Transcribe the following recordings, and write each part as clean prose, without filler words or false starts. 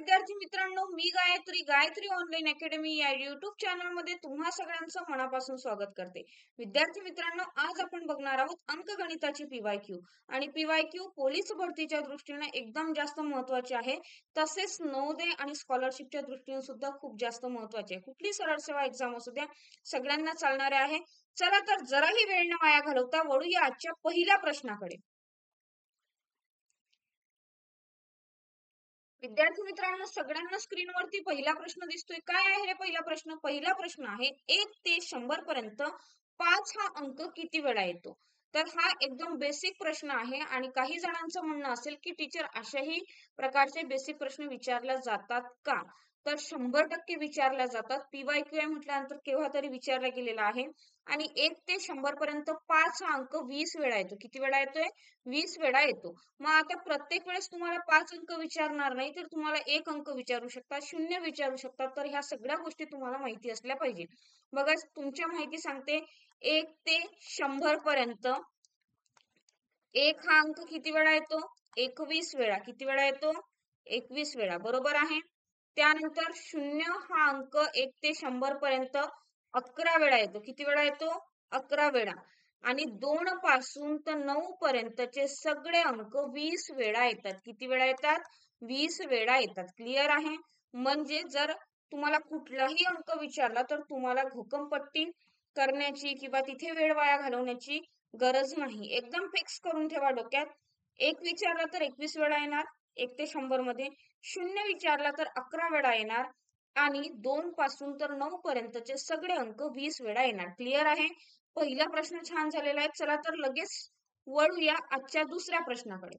विद्यार्थी मित्रांनो, मी Gayatri online academy या युट्यूब चॅनल मध्ये तुम्हा सगळ्यांचं मनापासून स्वागत करते. विद्यार्थी मित्रांनो, आज आपण बघणार आहोत अंकगणिताची पीवायक्यू. आणि पीवायक्यू पोलीस भरतीच्या दृष्टीने एकदम जास्त महत्वाचे आहे, तसेच नवोदय आणि स्कॉलरशिपच्या दृष्टीने सुद्धा खूप जास्त महत्वाचे आहे. कुठली सरळ सेवा एक्झाम असू द्या, सगळ्यांना चालणारे आहे. चला तर जराही वेळ न वाया घालवता वळूया आजच्या पहिल्या प्रश्नाकडे. विद्यार्थी मित्रांनो, सगळ्यांना स्क्रीनवरती पहिला प्रश्न दिसतोय. काय आहे रे पहिला प्रश्न? पहिला प्रश्न आहे 1 ते 100 पर्यंत 5 हा अंक किती वेळा येतो? तर हा एकदम बेसिक प्रश्न आहे आणि काही जणांचं म्हणणं असेल की टीचर अशाही प्रकारचे बेसिक प्रश्न विचारले जातात का? तर 100% विचारल्या जातात. पीवायक्यू आहे म्हटल्यानंतर केव्हा तरी विचारला गेलेला आहे. आणि 1 ते 100 पर्यंत 5 हा अंक 20 वेळा येतो. किती वेळा येतोय? 20 वेळा येतो. मग आता प्रत्येक वेळेस तुम्हाला 5 अंक विचारणार नाही, तर तुम्हाला 1 अंक विचारू शकतात, 0 विचारू शकतात. तर ह्या सगळ्या गोष्टी तुम्हाला माहिती असल्या पाहिजे. बघा, तुमच्या माहिती सांगते. 1 ते 100 पर्यंत 1 हा अंक किती वेळा येतो? 21 वेळा. किती वेळा येतो? 21 वेळा. बरोबर आहे. त्यानंतर 0 हा अंक 1 ते 100 पर्यंत 11 वेळा येतो. किती वेळा येतो? 11 वेळा. आणि 2 पासून तर 9 पर्यंतचे सगळे अंक 20 वेळा येतात. किती वेळा येतात? 20 वेळा येतात. क्लिअर आहे? म्हणजे जर तुम्हाला कुठलाही अंक विचारला तर तुम्हाला घोकंपट्टी करण्याची किंवा तिथे वेळ वाया घालवण्याची गरज नाही. एकदम फिक्स करून ठेवा डोक्यात. 1 विचारला तर 21 वेळा येणार 1 ते 100 मध्ये. 0 विचारला तर 11 वेळा येणार. आणि 2 पासून तर 9 पर्यंतचे सगळे अंक 20 वेळा येणार. क्लिअर आहे? पहिला प्रश्न छान झालेला आहे. चला तर लगेच वळूया आजच्या दुसऱ्या प्रश्नाकडे.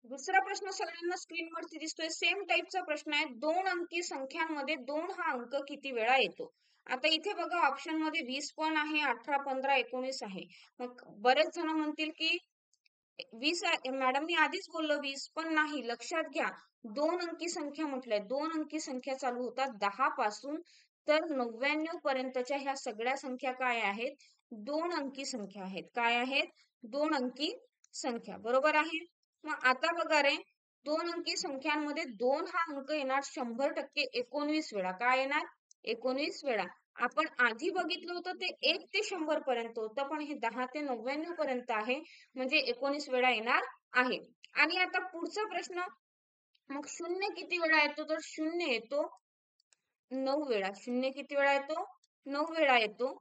दुसरा प्रश्न सगळ्यांना स्क्रीनवरती दिसतोय. सेम टाईपचा प्रश्न आहे. 2 अंकी संख्यांमध्ये 2 हा अंक किती वेळा येतो? आता इथे बघा, ऑप्शन मध्ये 20 पण आहे, 18, 15, 19 आहे. मग बरेच जण म्हणतील की 20 मॅडम मी आधीच बोललो 20, पण नाही. लक्षात घ्या, 2 अंकी संख्या म्हटलंय. 2 अंकी संख्या चालू होतात 10 पासून तर 99 पर्यंतच्या ह्या सगळ्या संख्या काय आहेत? 2 अंकी संख्या आहेत. काय आहेत? 2 अंकी संख्या. बरोबर आहे. मग आता बघा रे, 2 अंकी संख्यांमध्ये 2 हा अंक येणार 100% 19 वेळा. काय येणार? 19 वेळा. आपण आधी बघितलं होतं ते 1 ते 100 पर्यंत होतं, पण हे 10 ते 99 पर्यंत आहे, म्हणजे 19 वेळा येणार आहे. आणि आता पुढचा प्रश्न, मग 0 किती वेळा येतो? तर 0 येतो 9 वेळा. 0 किती वेळा येतो? 9 वेळा येतो.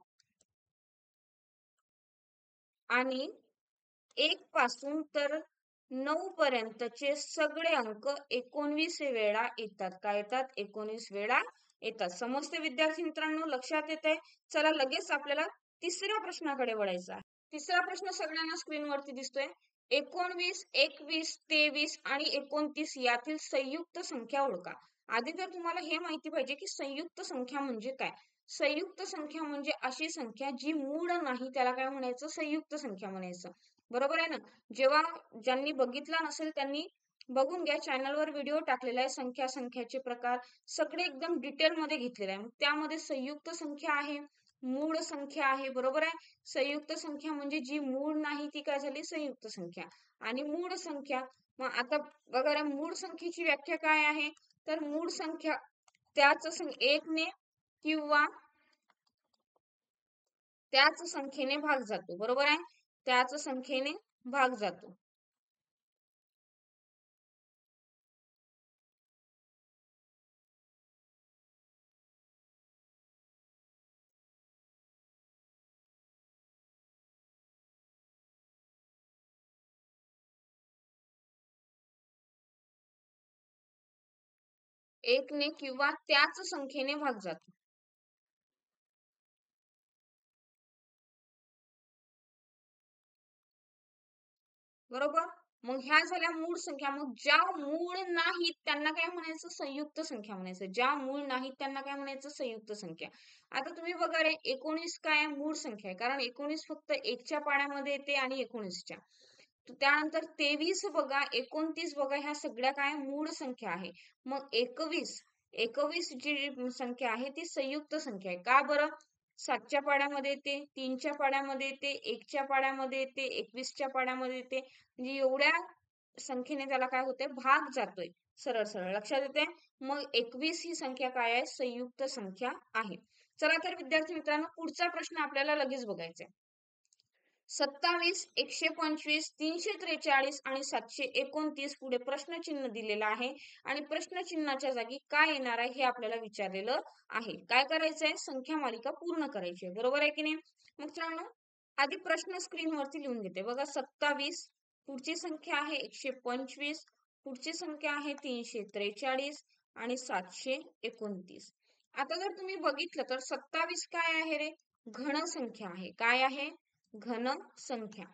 आणि 1 पासून तर 9 पर्यंतचे सगळे अंक 19 वेळा येतात. काय येतात? 19 वेळा येतात. समजते विद्यार्थी मित्रांनो? लक्षात येते? चला लगेच आपल्याला तिसऱ्या प्रश्नाकडे वळायचं आहे. तिसरा प्रश्न सगळ्यांना स्क्रीनवरती दिसतोय. 19, 21, 23 आणि 29 यातील संयुक्त संख्या ओळखा. आधी तर तुम्हाला हे माहिती पाहिजे की संयुक्त संख्या म्हणजे काय. संयुक्त संख्या म्हणजे अशी संख्या जी मूळ नाही, त्याला काय म्हणायचं? संयुक्त संख्या म्हणायचं. बरोबर आहे ना? जेव्हा ज्यांनी बघितला नसेल त्यांनी बघून घ्या, चॅनलवर व्हिडिओ टाकलेला आहे. संख्याचे प्रकार सगळे एकदम डिटेल मध्ये घेतलेले आहे. त्यामध्ये संयुक्त संख्या आहे, मूळ संख्या आहे. बरोबर आहे? संयुक्त संख्या म्हणजे जी मूळ नाही ती काय झाली? संयुक्त संख्या. आणि मूळ संख्या, मग आता बघा रे, मूळ संख्येची व्याख्या काय आहे? तर मूळ संख्या त्याच 1 ने किंवा त्याच संख्येने भाग जातो. बरोबर आहे? त्याच संख्येने भाग जातो. एक ने किंवा त्याच संख्येने भाग जातो. बरोबर? मग ह्या झाल्या मूळ संख्या. मग ज्या मूळ नाहीत त्यांना काय म्हणायचं? संयुक्त संख्या म्हणायचं. ज्या मूळ नाहीत त्यांना काय म्हणायचं? संयुक्त संख्या. आता तुम्ही बघा रे, 19 काय मूळ संख्या आहे, कारण 19 फक्त 1च्या पाड्यामध्ये येते आणि 19च्या. त्यानंतर 23 बघा, 29 बघा, ह्या सगळ्या काय? मूळ संख्या आहे. मग 21 जी संख्या आहे ती संयुक्त संख्या आहे. का बरं? 7च्या पाड्यामध्ये येते, 3च्या पाड्यामध्ये येते, 1च्या पाड्यामध्ये येते, 21च्या पाड्यामध्ये येते. म्हणजे एवढ्या संख्येने त्याला काय होते? भाग जातोय. सरळ सरळ लक्षात येते. मग 21 ही संख्या काय आहे? संयुक्त संख्या आहे. चला तर विद्यार्थी मित्रांनो, पुढचा प्रश्न आपल्याला लगेच बघायचा आहे. 27, 125, 343 आणि 729 पुढे प्रश्नचिन्ह दिलेलं आहे आणि प्रश्नचिन्हाच्या जागी काय येणार आहे हे आपल्याला विचारलेलं आहे. काय करायचंय? संख्या मालिका पूर्ण करायची आहे. बरोबर आहे की नाही? मग मित्रांनो, आधी प्रश्न स्क्रीनवरती लिहून घेते बघा. 27, पुढची संख्या आहे 125, पुढची संख्या आहे 343 आणि 729. आता जर तुम्ही बघितलं तर 27 काय आहे रे? घन संख्या आहे. काय आहे? घन संख्या.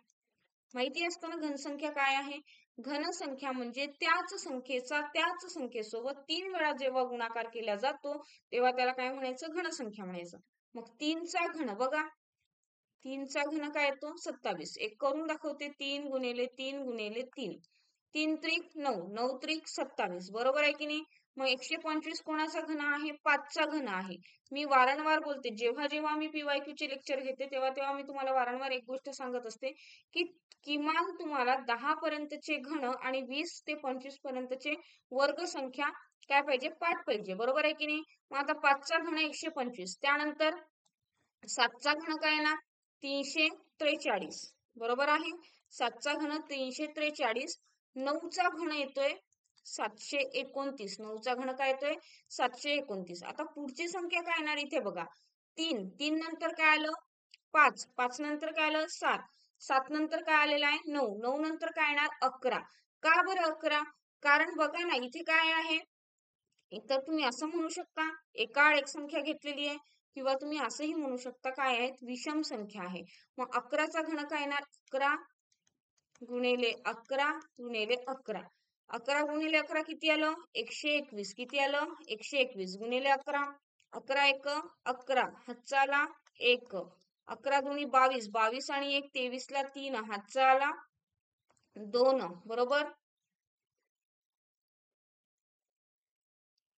माहिती असतं ना घनसंख्या काय आहे? घनसंख्या म्हणजे त्याच संख्येसोबत 3 वेळा जेव्हा गुणाकार केला जातो तेव्हा त्याला काय म्हणायचं? घनसंख्या म्हणायचं. मग 3 चा घन बघा, 3 चा घन काय येतो? 27. एक करून दाखवते. 3 गुणिले 3 गुणिले 3. 3 त्रिक 9, 9 त्रिक 27. बरोबर आहे की नाही? मग 125 कोणाचा घन आहे? 5 चा घन आहे. मी वारंवार बोलते, जेव्हा जेव्हा मी PYQ चे लेक्चर घेते तेव्हा तेव्हा मी तुम्हाला वारंवार एक गोष्ट सांगत असते की किमान तुम्हाला 10 पर्यंतचे घन आणि 20 ते 25 पर्यंतचे वर्ग संख्या काय पाहिजे? पाठ पाहिजे. बरोबर आहे की नाही? मग आता 5 चा घन 125, त्यानंतर 7 चा घन काय येणार? 343. बरोबर आहे? 7 चा घन 343. 9 चा घन येतोय 729. 9 चा घन काय येतोय? 729. आता पुढची संख्या काय येणार इथे बघा. 3. 3 नंतर काय आलं? 5. 5 नंतर काय आलं? 7. 7 नंतर काय आलेलं आहे? 9. 9 नंतर काय येणार? 11. का बरं 11? कारण बघा ना, इथे काय आहे? तर तुम्ही असं म्हणू शकता, एकाआड एक संख्या घेतलेली आहे, किंवा तुम्ही असंही म्हणू शकता काय आहे? विषम संख्या आहे. मग 11 चा घन काय येणार? 11 गुणिले 11 गुणिले 11. 11 गुणिले 11 किती आलं? 121. किती आलं? 121 गुणिले 11. 11 एक 11. हातचा आला 1. 11 दुनी 22. 22 आणि 1 23 ला 3. हातचा आला 2. बरोबर.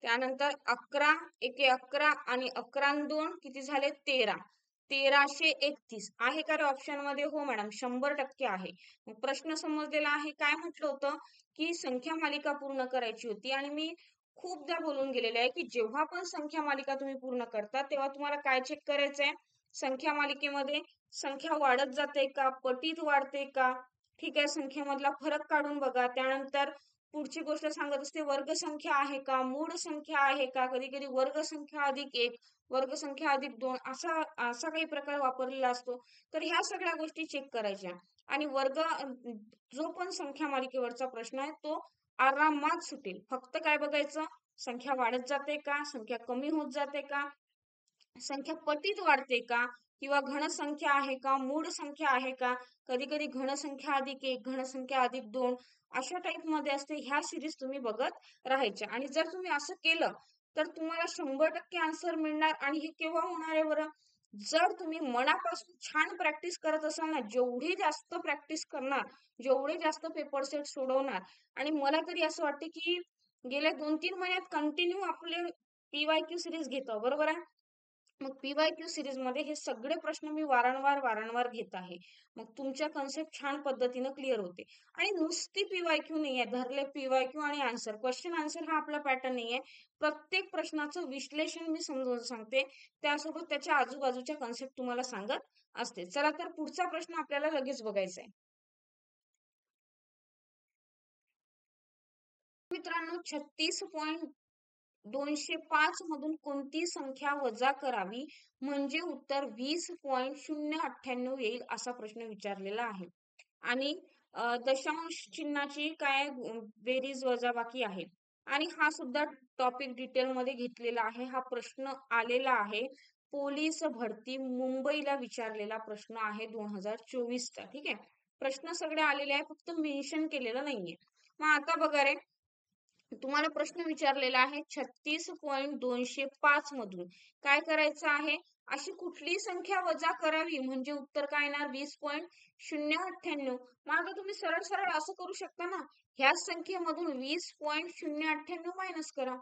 त्यानंतर 11 एके 11 आणि 11 आणि 2 किती झाले? 13. 1331 आहे का रे ऑप्शन मध्ये? हो मॅडम, 100% आहे. मग प्रश्न समजलेला आहे. काय म्हटलं होतं की संख्या मालिका पूर्ण करायची होती आणि मी खूपदा बोलून गेलेले आहे की जेव्हा पण संख्या मालिका तुम्ही पूर्ण करता तेव्हा तुम्हाला काय चेक करायचंय? संख्या मालिकेमध्ये संख्या वाढत जाते का? पटीत वाढते का? ठीक आहे, संख्येमधला फरक काढून बघा. त्यानंतर पुढची गोष्ट सांगत असते, वर्गसंख्या आहे का? मूळ संख्या आहे का? कधी कधी वर्गसंख्या अधिक 1, वर्गसंख्या अधिक 2 असा असा काही प्रकार वापरलेला असतो. तर ह्या सगळ्या गोष्टी चेक करायच्या. आणि जो पण संख्या मालिकेवरचा प्रश्न आहे तो आरामात सुटेल. फक्त काय बघायचं? संख्या वाढत जाते का? संख्या कमी होत जाते का? संख्या पटीत वाढते का? किंवा घनसंख्या आहे का? मूळ संख्या आहे का? कधी कधी घनसंख्या अधिक 1, घनसंख्या अधिक 2 अशा टाइप मध्ये असते. ह्या सिरीज तुम्ही बघत राहायच्या. आणि जर तुम्ही असं केलं तर तुम्हाला 100% आन्सर मिळणार. आणि हे केव्हा होणार आहे बरं? जर तुम्ही मनापासून छान प्रॅक्टिस करत असाल ना, जेवढी जास्त प्रॅक्टिस करणार, जेवढे जास्त पेपर सेट सोडवणार. आणि मला तरी असं वाटते की गेल्या 2-3 महिन्यात कंटिन्यू आपले PYQ सिरीज घेतो. बरोबर आहे? मग PYQ सिरीज मध्ये हे सगळे प्रश्न मी वारंवार घेत आहे. मग तुमच्या कन्सेप्ट छान पद्धतीने क्लिअर होते. आणि नुसती PYQ नाही आहे, धरले PYQ आणि आन्सर, क्वेश्चन आन्सर हा आपला पॅटर्न नाही आहे. प्रत्येक प्रश्नाचं विश्लेषण मी समजावून सांगते, त्यासोबत त्याच्या आजूबाजूच्या कन्सेप्ट तुम्हाला सांगत असते. चला तर पुढचा प्रश्न आपल्याला लगेच बघायचा आहे. मित्रांनो, 36.205 मधून कोणती संख्या वजा करावी म्हणजे उत्तर 20.098 येईल, असा प्रश्न विचारलेला आहे. आणि दशांश चिन्हाची काय बेरीज वजाबाकी आहे. आणि हा सुद्धा टॉपिक डिटेल मध्ये घेतलेला आहे. हा प्रश्न आलेला आहे पोलीस भरती मुंबईला विचारलेला प्रश्न आहे 2024 चा. ठीक आहे, प्रश्न सगळे आलेले आहे, फक्त मेन्शन केलेलं नाहीये. मग आता बघा रे, तुम्हाला प्रश्न विचारलेला आहे 36.205 मधून काय करायचं आहे? अशी कुठली संख्या वजा करावी म्हणजे उत्तर काय येणार? 20.098. मग आता तुम्ही सरळ सरळ असं करू शकता ना, ह्याच संख्येमधून 20.098 मायनस करा.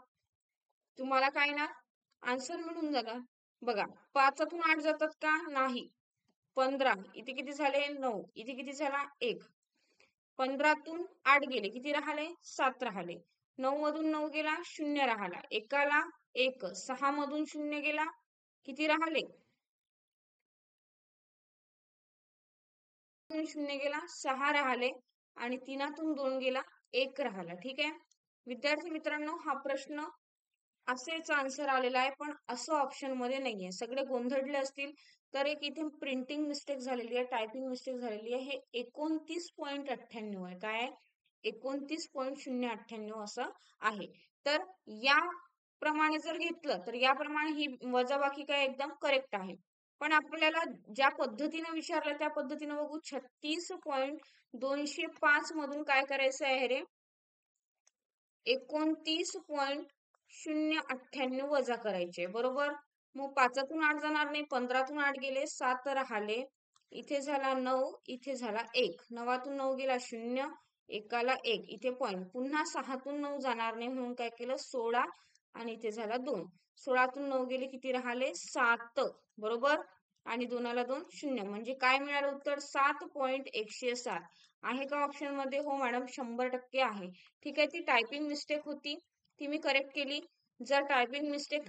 तुम्हाला काय येणार? आन्सर मिळून जाणार. बघा, 5तून 8 जातात का? नाही. 15, इथे किती झाले? 9, इथे किती झाला? 1. 15तून 8 गेले, किती राहिले? 7 राहिले. 9 मधून 9 गेला, 0 राहिला. एकाला 1, 6 मधून 0 गेला, किती राहिले? 0 गेला, 6 राहिले आणि 3तून 2 गेला, 1 राहिला. ठीक आहे विद्यार्थी मित्रांनो, हा प्रश्न असेच आन्सर आलेला आहे, पण असं ऑप्शन मध्ये नाहीये. सगळे गोंधळले असतील तर एक इथे प्रिंटिंग मिस्टेक झालेली आहे, टायपिंग मिस्टेक झालेली आहे. हे 29.98 आहे. काय 29.098 असं आहे. तर या प्रमाणे जर घेतलं तर याप्रमाणे ही वजाबाकी काय एकदम करेक्ट आहे. पण आपल्याला ज्या पद्धतीने विचारलं त्या पद्धतीने बघू. 36.205 मधून काय करायचं आहे रे? 29.098 वजा करायचे, बरोबर. मग 5तून 8 जाणार नाही, 15तून 8 गेले, 7 राहिले, इथे झाला 9, इथे झाला 1, 9तून 9 गेला 0, एकाला 1, इथे पॉइंट. पुन्हा 6तून 9 जाणार नाही म्हणून काय केलं 16 आणि इथे झाला 2. 16तून 9 गेले, किती राहिले 7, बरोबर. आणि 2ला 2 0, म्हणजे काय मिळालं उत्तर 7.107 आहे का ऑप्शन मध्ये? हो मॅडम 100% आहे. ठीक आहे, ती टायपिंग मिस्टेक होती, ती मी करेक्ट केली. जर टायपिंग मिस्टेक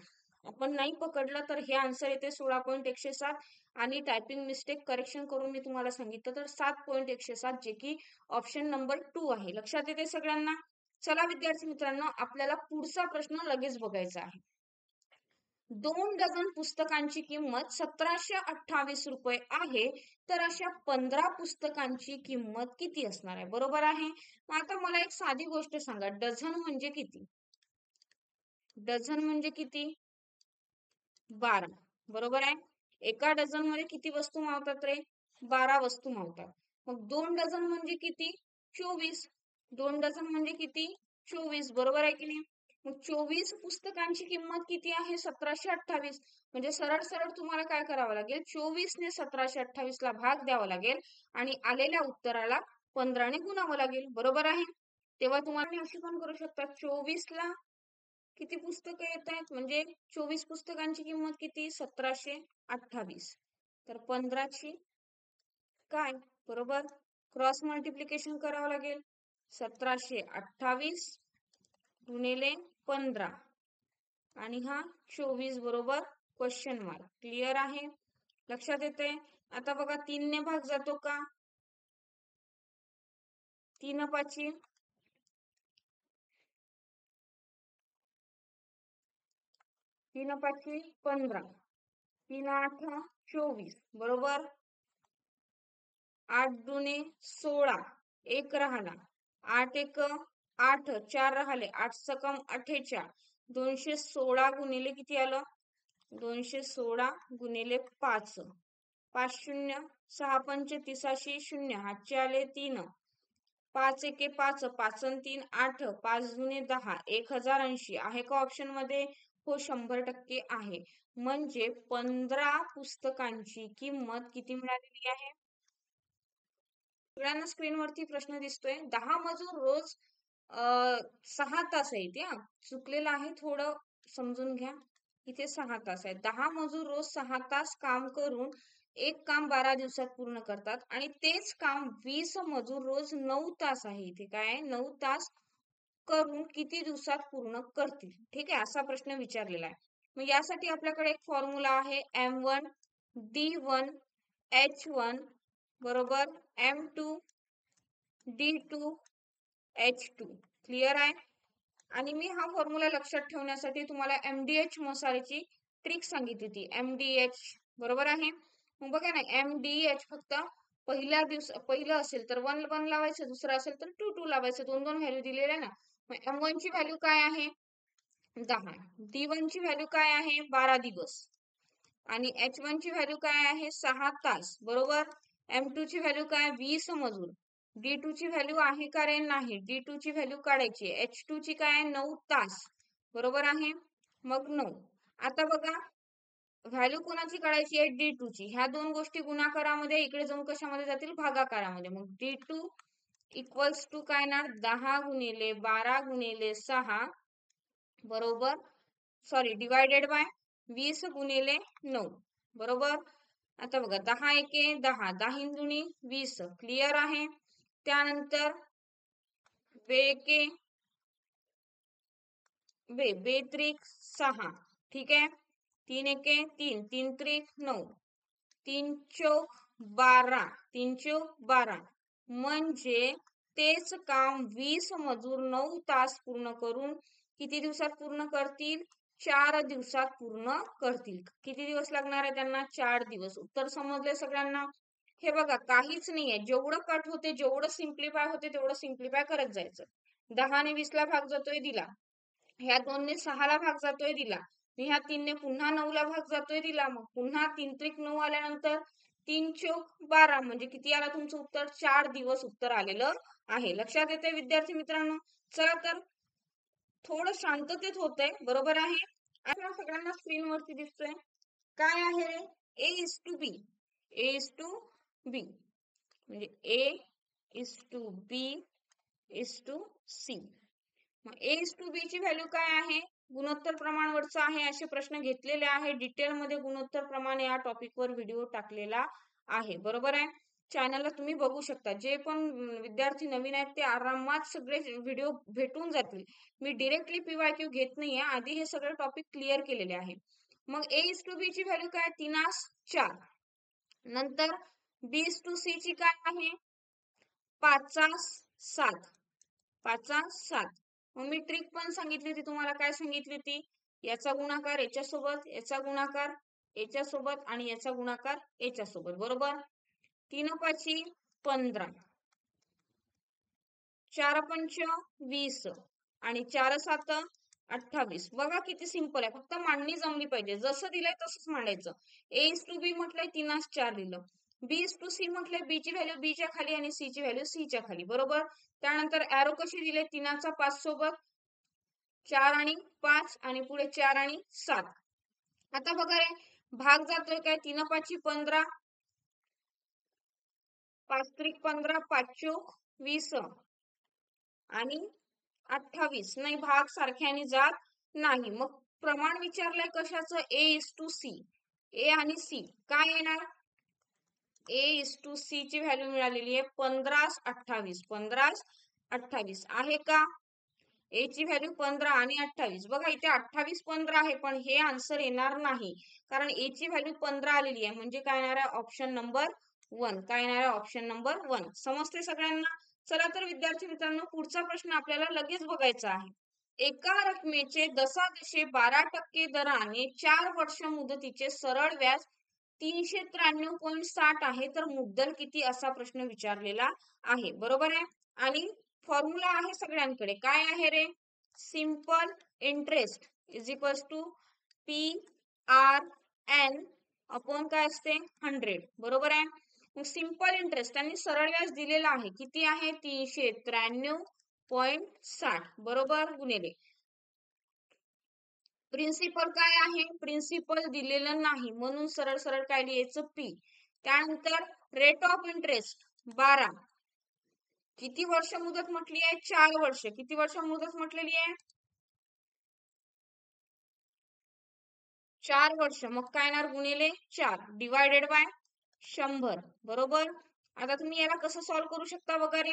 आपण नाही पकडलं तर हे आन्सर येते 16.107 आणि टायपिंग मिस्टेक करेक्शन करून मी तुम्हाला सांगितलं तर 7.107, जे की ऑप्शन नंबर 2 आहे. लक्षात येते सगळ्यांना? चला विद्यार्थी मित्रांनो, आपल्याला पुढचा प्रश्न लगेच बघायचा आहे. 2 डझन पुस्तकांची किंमत 1728 रुपये आहे, तर अशा 15 पुस्तकांची किंमत किती असणार आहे? बरोबर आहे. आता मला एक साधी गोष्ट सांगा, डझन म्हणजे किती? डझन म्हणजे किती? 12, बरोबर आहे. एका डझन मध्ये किती वस्तू मावतात रे? 12 वस्तू मावतात. मग 2 डझन म्हणजे किती? 24. 2 डझन म्हणजे किती? 24, बरोबर आहे की नाही? मग 24 पुस्तकांची किंमत किती आहे? 1728. म्हणजे सरळ सरळ तुम्हाला काय करावं लागेल? 24 ने 1728 ला भाग द्यावा लागेल आणि आलेल्या उत्तराला 15 ने गुणावं लागेल, बरोबर आहे. तेव्हा तुम्हाला अशी पण करू शकता, 24 ला किती पुस्तकं येत आहेत? म्हणजे 24 पुस्तकांची किंमत किती? 1728. तर 15ची काय? बरोबर, क्रॉस मल्टिप्लिकेशन करावं लागेल. 1728 गुणिले 15 आणि हा 24, बरोबर, क्वेश्चन मार्क. क्लिअर आहे? लक्षात येते? आता बघा 3 ने भाग जातो का? 3 पाची 15, 3 8 24, बरोबर. 8 दुने 16, 1 राहिला, 8 1 8, 4 राहिले, 8 सकम 48, 216 गुणिले किती आलं? 216 गुणिले 5, 5 0, 6 पंच 83, 0, हातचे आले 3, 5 1 5, 5 आणि 3 8, 5 दुने 10, 1080 आहे का ऑप्शन मध्ये? हो 100% आहे. म्हणजे 15 पुस्तकांची किंमत किती मिळालेली आहे? सगळ्यांना स्क्रीनवरती प्रश्न दिसतोय. 10 मजूर रोज 6 तास आहेत. या चुकलेलं आहे, थोडं समजून घ्या. इथे 6 तास आहेत. 10 मजूर रोज 6 तास काम करून एक काम 12 दिवसात पूर्ण करतात आणि तेच काम 20 मजूर रोज 9 तास आहे. इथे काय आहे? 9 तास करून किती दिवसात पूर्ण करतील? ठीक आहे, असा प्रश्न विचारलेला आहे. मग यासाठी आपल्याकडे एक फॉर्म्युला आहे, M1 D1 H1 बरोबर M2 D2 H2. क्लिअर आहे? आणि मी हा फॉर्म्युला लक्षात ठेवण्यासाठी तुम्हाला MDH मसाल्याची ट्रिक सांगितली होती. MDH बरोबर आहे. मग बघा ना, MDH फक्त पहिलं असेल तर 1 1 लावायचं, दुसरं असेल तर 2 2 लावायचं. 2 2 व्हॅल्यू दिलेल्या आहे ना. मग M1 ची व्हॅल्यू काय आहे? 10. D1 ची व्हॅल्यू काय आहे? 12 दिवस. आणि H1 ची व्हॅल्यू काय आहे? 6 तास, बरोबर. M2 ची व्हॅल्यू काय? 20 मजूर. D2 ची व्हॅल्यू आहे का रे? नाही. D2 ची व्हॅल्यू काढायची. H2 ची काय? 9 तास, बरोबर आहे. मग 9. आता बघा, व्हॅल्यू कोणाची काढायची आहे? D2 ची. ह्या दोन गोष्टी गुणाकारामध्ये इकडे जाऊन कशामध्ये जातील? भागाकारामध्ये. मग D2 इक्वल्स टू काय येणार? 10 गुणिले 12 गुणिले 6, बरोबर, सॉरी, डिवायडेड बाय 20 गुणिले 9, बरोबर. आता बघा 10 एके 10, 10 दुनी 20. क्लिअर आहे? त्यानंतर 2 एके बेत्रिक 6, ठीक आहे. 3 एके 3, 3 त्रिक 9, 3 चौक 12, 3 चौक 12, म्हणजे तेच काम 20 मजूर 9 तास पूर्ण करून किती दिवसात पूर्ण करतील? 4 दिवसात पूर्ण करतील. किती दिवस लागणार आहे त्यांना? 4 दिवस. उत्तर समजले सगळ्यांना? हे बघा, काहीच नाहीये. जेवढं कट होते, जेवढं सिम्प्लिफाय होते तेवढं सिम्प्लिफाय करत जायचं. 10 ने 20 ला भाग जातोय, दिला. ह्या 2 ने 6 ला भाग जातोय, दिला. ह्या 3 ने पुन्हा 9 ला भाग जातोय, दिला. मग पुन्हा 3 त्रिक 9 आल्यानंतर 3 चौक 12, म्हणजे किती आला तुमचं उत्तर? 4 दिवस उत्तर आलेलं आहे. लक्षात येते विद्यार्थी मित्रांनो? चला तर थोडं शांततेत होतंय, बरोबर आहे. आता सगळ्यांना स्क्रीनवरती दिसतोय काय आहे रे? A is to B, A is to B, म्हणजे A is to B is to C. मग A is to B ची व्हॅल्यू काय आहे? गुणोत्तर प्रमाणवरचा आहे, असे प्रश्न घेतलेले आहे. डिटेलमध्ये गुणोत्तर प्रमाण या टॉपिकवर व्हिडिओ टाकलेला आहे, बरोबर आहे. चॅनलला तुम्ही बघू शकता. जे पण विद्यार्थी नवीन आहेत ते आरामात सगळे व्हिडिओ भेटून जातील. मी डिरेक्टली PYQ घेत नाहीये, आधी हे सगळे टॉपिक क्लिअर केलेले आहे. मग A is to B ची व्हॅल्यू काय? 3 4. नंतर B is to C ची काय आहे? 5 7, 5 7. मग मी ट्रिक पण सांगितली होती तुम्हाला. काय सांगितली होती? याचा गुणाकार याच्यासोबत, याचा गुणाकार याच्यासोबत आणि याचा गुणाकार याच्यासोबत, बरोबर. 3 5 15, 4 5 20 आणि 4 7 28. बघा किती सिंपल आहे. फक्त मांडणी जमली पाहिजे. जसं दिलंय तसंच मांडायचं. A is to B म्हटलंय, 3 4 लिहिलं. B is to C म्हटलंय, B ची व्हॅल्यू B च्या खाली आणि C ची व्हॅल्यू C च्या खाली, बरोबर. त्यानंतर एरो कशी दिले? 3 5 सोबत, 4 आणि 5 आणि पुढे 4 आणि 7. आता बघा रे, भाग जातोय काय? 3 5 15, 5 त्रिक 15, 5 चौक 20 आणि 28. नाही, भाग सारख्याने जात नाही. मग प्रमाण विचारलंय कशाचं? A is to C. A आणि C काय येणार? A is to C ची व्हॅल्यू मिळालेली आहे 15 28. 15 28 आहे का? A ची व्हॅल्यू 15 आणि 28. बघा इथे 28 15 आहे, पण हे आन्सर येणार नाही, कारण A ची व्हॅल्यू 15 आलेली आहे. म्हणजे काय येणार आहे? Option number 1. काय येणार आहे? Option number 1. समजते सगळ्यांना? चला तर विद्यार्थी मित्रांनो, पुढचा प्रश्न आपल्याला लगेच बघायचा आहे. एका रकमेचे दशांशे 12% दराने 4 वर्ष मुदतीचे सरळ व्याज 393.60 आहे, तर मुद्दल किती, असा प्रश्न विचारलेला आहे, बरोबर आहे. आणि फॉर्म्युला आहे सगळ्यांकडे. काय आहे रे? Simple interest is equals to PRN upon काय असते? 100, बरोबर आहे. मग सिंपल इंटरेस्ट आणि सरळ व्याज दिलेला आहे. किती आहे? 393.60, बरोबर, गुणिले प्रिन्सिपल काय आहे? प्रिन्सिपल दिलेलं नाही, म्हणून सरळ सरळ काय लिहायचं? P. त्यानंतर रेट ऑफ इंटरेस्ट 12. किती वर्ष मुदत म्हटली आहे? 4 वर्ष. किती वर्ष मुदत म्हटलेली आहे? 4 वर्ष. मग काय येणार? गुणिले 4 डिवायडेड बाय 100, बरोबर. आता तुम्ही याला कसं सॉल्व्ह करू शकता वगैरे?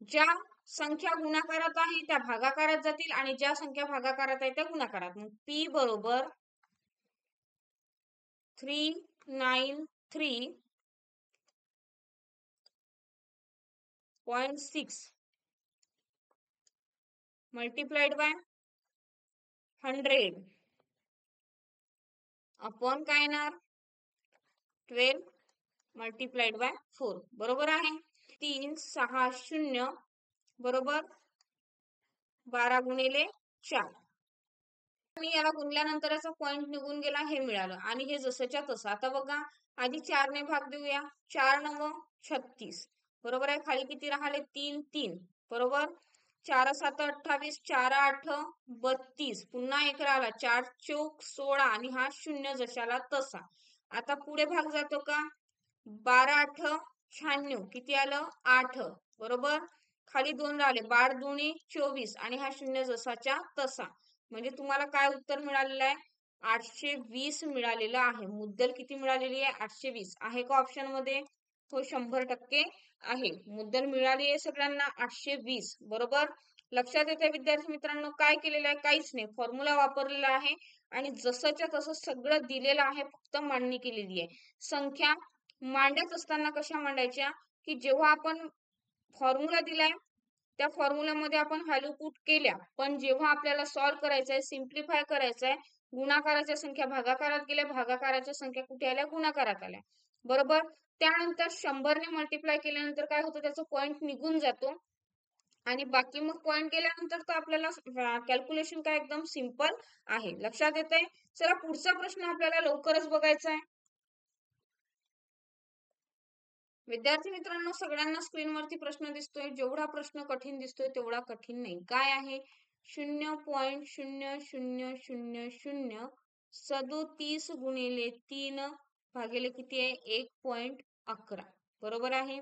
ज्या संख्या गुणाकारात आहे त्या भागाकारात जातील आणि ज्या संख्या भागाकारात आहे त्या गुणाकारात. मग P बरोबर 393.6 मल्टिप्लाइड बाय 100 अपॉन काय येणार? 12 मल्टिप्लाइड बाय 4, बरोबर आहे. 360 बरोबर 12 गुणिले 4. मी याला गुणल्यानंतर याचा पॉइंट निघून गेला, हे मिळालं. आणि हे जसंच्या तसं. आता बघा, आधी 4 ने भाग देऊया. 4 9 36, बरोबर आहे. खाली किती राहिले? 3 3, बरोबर. 4 7 28, 4 8 32, पुन्हा एक राहिला. 4 चौक 16 आणि हा 0 जशाला तसा. आता पुढे भाग जातो का? 12 8 96, किती आलं? 8, बरोबर. खाली 2 राहिले. 12 2 24 आणि हा 0 जसाच्या तसा. म्हणजे तुम्हाला काय उत्तर मिळालेलं आहे? 820 मिळालेलं आहे. मुद्दल किती मिळालेली आहे? 820. आहे का ऑप्शन मध्ये? हो, 100% आहे. मुद्दल मिळाली आहे सगळ्यांना 820, बरोबर. लक्षात येते विद्यार्थी मित्रांनो, काय केलेलं आहे? काहीच नाही, फॉर्म्युला वापरलेला आहे आणि जसंच्या तसं सगळं दिलेलं आहे, फक्त मांडणी केलेली आहे. संख्या मांडत असताना कशा मांडायच्या, की जेव्हा आपण फॉर्म्युला दिलाय त्या फॉर्म्युल्यामध्ये आपण व्हॅल्यू पुट केल्या, पण जेव्हा आपल्याला सॉल्व्ह करायचं आहे, सिम्प्लिफाय करायचं आहे, गुणाकाराच्या संख्या भागाकारात गेल्या, भागाकाराच्या संख्या कुठे आल्या? गुणाकारात आल्या, बरोबर. त्यानंतर 100 ने मल्टिप्लाय केल्यानंतर काय होतं? त्याचा पॉइंट निघून जातो आणि बाकी मग पॉइंट गेल्यानंतर तर आपल्याला कॅल्क्युलेशन काय एकदम सिंपल आहे. लक्षात येतंय? चला पुढचा प्रश्न आपल्याला लवकरच बघायचा आहे. विद्यार्थी मित्रांनो, सगळ्यांना स्क्रीनवरती प्रश्न दिसतोय. जेवढा प्रश्न कठीण दिसतोय तेवढा कठीण नाही. काय आहे? 0.000037 गुणिले 3 भागिले किती आहे? 1.11, बरोबर आहे.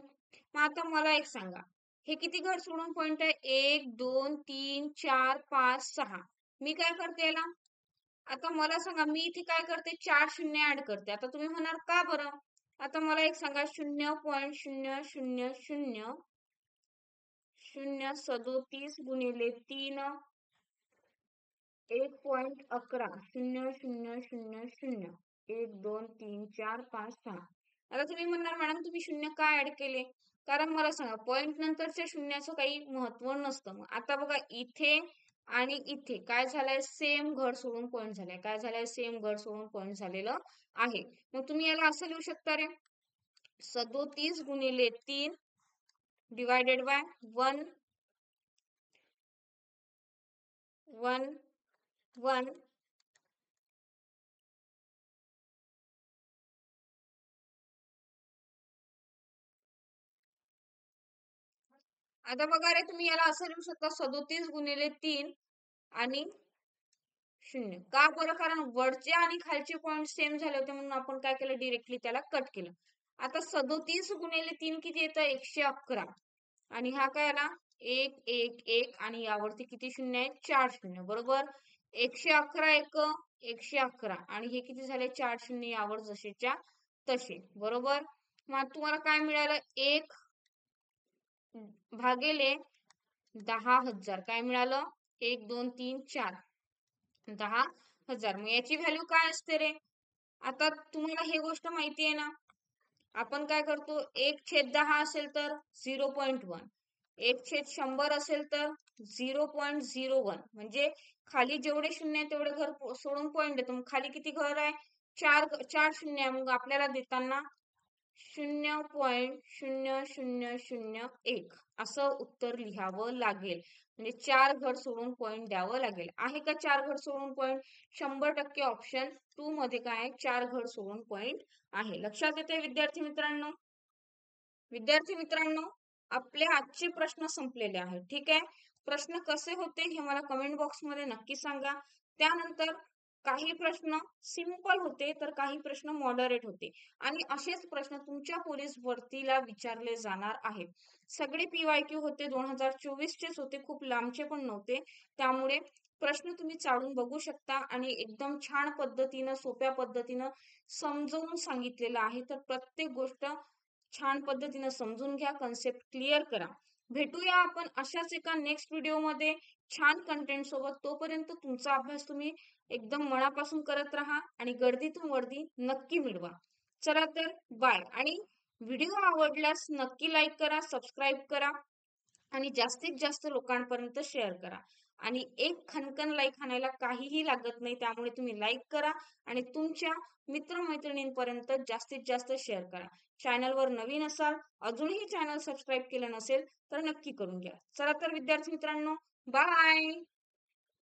मग आता मला एक सांगा, हे किती घर सोडून पॉइंट आहे? 1 2 3 4 5 6. मी काय करते याला? आता मला सांगा, मी इथे काय करते? 4 शून्य ऍड करते. आता तुम्ही म्हणाल का बरं? आता मला एक सांगा, 0.000037 गुणिले 3 1.11 0.0000 1 2 3 4 5 6. आता तुम्ही म्हणणार मॅडम तुम्ही शून्य का ऍड केले? कारण मला सांगा, पॉइंट नंतरच्या शून्याचं काही महत्व नसतं. मग आता बघा, इथे आणि इथे काय झालंय? सेम घर सोडून पॉइंट झालाय. काय झालंय? सेम घर सोडून पॉइंट झालेलं आहे. मग तुम्ही याला असं लिहू शकता रे, 37 गुणिले 3 डिवायडेड बाय 1 1 1. आता बघा रे, तुम्ही याला असं लिहू शकता, 37 गुणिले 3 आणि 0. का बरं? कारण वरचे आणि खालचे पॉइंट सेम झाले होते, म्हणून आपण काय केलं? डिरेक्टली त्याला कट केलं. आता 37 गुणिले 3 किती येतं? 111. आणि हा काय आला? 1 1 1 आणि यावरती किती शून्य आहे? 4 शून्य, बरोबर. 111 1 111 आणि हे किती झाले? 4 शून्य यावर जसेच्या तसे, बरोबर. मग तुम्हाला काय मिळालं? 1 भागिले 10,000 काय मिळालं? 1 2 3 4 10,000. मग याची व्हॅल्यू काय असते रे? आता तुम्हाला हे गोष्ट माहिती आहे ना, आपण काय करतो? 1/10 असेल तर 0.1, 1/100 असेल तर 0.01. म्हणजे खाली जेवढे शून्य आहे तेवढे घर सोडून पॉइंट देतो. मग खाली किती घर आहे? 4 शून्य आहे. मग आपल्याला देताना 0.0001 असं उत्तर लिहावं लागेल. म्हणजे 4 घर सोडून पॉइंट द्यावं लागेल. आहे का 4 घर सोडून पॉइंट? 100% ऑप्शन 2 मध्ये काय आहे? 4 घर सोडून पॉइंट आहे. लक्षात येते विद्यार्थी मित्रांनो? विद्यार्थी मित्रांनो, आपले आजचे प्रश्न संपलेले आहेत. ठीक आहे. प्रश्न कसे होते हे मला कमेंट बॉक्स मध्ये नक्की सांगा. त्यानंतर काही प्रश्न सिंपल होते तर काही प्रश्न मॉडरेट होते आणि असेच प्रश्न तुमच्या पोलीस भरतीला विचारले जाणार आहेत. सगळे PYQ होते, 2024 चेच होते, खूप लांबचे पण नव्हते. त्यामुळे प्रश्न तुम्ही चाळून बघू शकता आणि एकदम छान पद्धतीनं, सोप्या पद्धतीनं समजावून सांगितलेलं आहे. तर प्रत्येक गोष्ट छान पद्धतीने समजून घ्या, कन्सेप्ट क्लिअर करा. भेटूया आपण अशाच एका नेक्स्ट व्हिडिओमध्ये छान कंटेंट सोबत. तोपर्यंत तुमचा अभ्यास तुम्ही एकदम मनापासून करत राहा आणि गर्दीतून वर्दी नक्की मिळवा. चला तर बाय. आणि व्हिडिओ आवडल्यास नक्की लाईक करा, सबस्क्राईब करा आणि जास्तीत जास्त लोकांपर्यंत शेअर करा. आणि एक खणखण लाईक आणायला काहीही लागत नाही, त्यामुळे तुम्ही लाईक करा आणि तुमच्या मित्रमैत्रिणींपर्यंत जास्तीत जास्त शेअर करा. चॅनलवर नवीन असाल, अजूनही चॅनल सबस्क्राईब केलं नसेल तर नक्की करून घ्या. चला तर विद्यार्थी मित्रांनो, बाय.